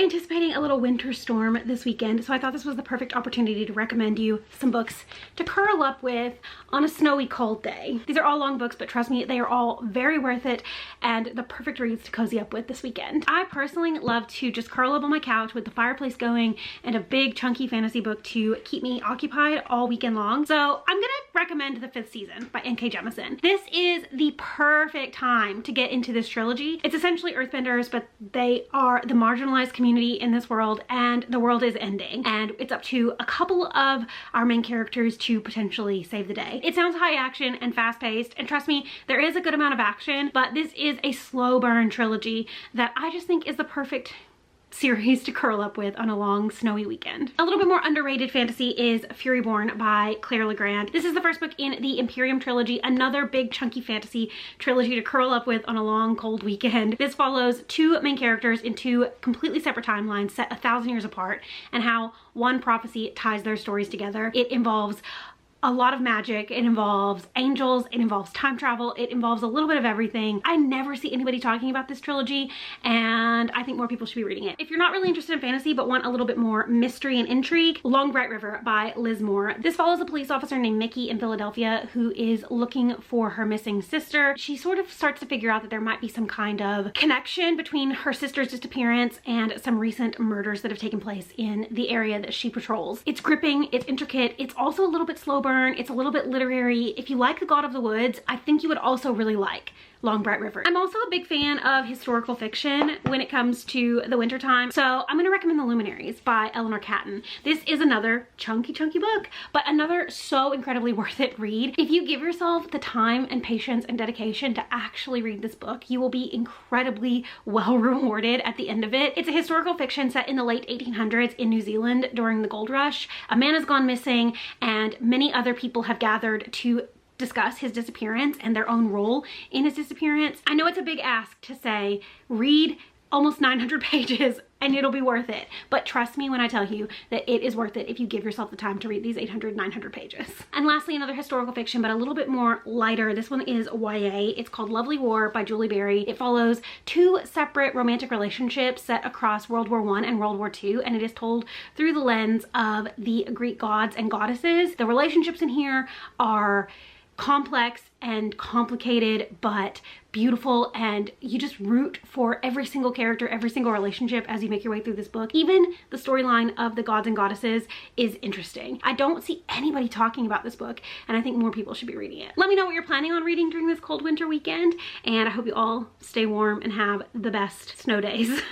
anticipating a little winter storm this weekend, so I thought this was the perfect opportunity to recommend you some books to curl up with on a snowy, cold day. These are all long books, but trust me, they are all very worth it and the perfect reads to cozy up with this weekend. I personally love to just curl up on my couch with the fireplace going and a big chunky fantasy book to keep me occupied all weekend long. So I'm gonna recommend The Fifth Season by N.K. Jemisin. This is the perfect time to get into this trilogy. It's essentially Earthbenders, but they are the marginalized community in this world, and the world is ending, and it's up to a couple of our main characters to potentially save the day. It sounds high action and fast paced, and trust me, there is a good amount of action, but this is a slow burn trilogy that I just think is the perfect series to curl up with on a long snowy weekend. A little bit more underrated fantasy is Furyborn by Claire Legrand. This is the first book in the Imperium trilogy, another big chunky fantasy trilogy to curl up with on a long cold weekend. This follows two main characters in two completely separate timelines set 1,000 years apart, and how one prophecy ties their stories together. It involves a lot of magic, it involves angels, it involves time travel, it involves a little bit of everything. I never see anybody talking about this trilogy, and I think more people should be reading it. If you're not really interested in fantasy but want a little bit more mystery and intrigue, Long Bright River by Liz Moore. This follows a police officer named Mickey in Philadelphia who is looking for her missing sister. She sort of starts to figure out that there might be some kind of connection between her sister's disappearance and some recent murders that have taken place in the area that she patrols. It's gripping, it's intricate, it's also a little bit slow burn, it's a little bit literary. If you like The God of the Woods, I think you would also really like Long Bright River. I'm also a big fan of historical fiction when it comes to the winter time, so I'm gonna recommend The Luminaries by Eleanor Catton. This is another chunky book, but another so incredibly worth it read. If you give yourself the time and patience and dedication to actually read this book, you will be incredibly well rewarded at the end of it. It's a historical fiction set in the late 1800s in New Zealand during the gold rush. A man has gone missing, and many other people have gathered to discuss his disappearance and their own role in his disappearance. I know it's a big ask to say, read almost 900 pages and it'll be worth it. But trust me when I tell you that it is worth it if you give yourself the time to read these 800, 900 pages. And lastly, another historical fiction, but a little bit more lighter. This one is YA. It's called Lovely War by Julie Berry. It follows two separate romantic relationships set across World War I and World War II, and it is told through the lens of the Greek gods and goddesses. The relationships in here are complex and complicated, but beautiful, and you just root for every single character, every single relationship as you make your way through this book. Even the storyline of the gods and goddesses is interesting. I don't see anybody talking about this book, and I think more people should be reading it. Let me know what you're planning on reading during this cold winter weekend, and I hope you all stay warm and have the best snow days.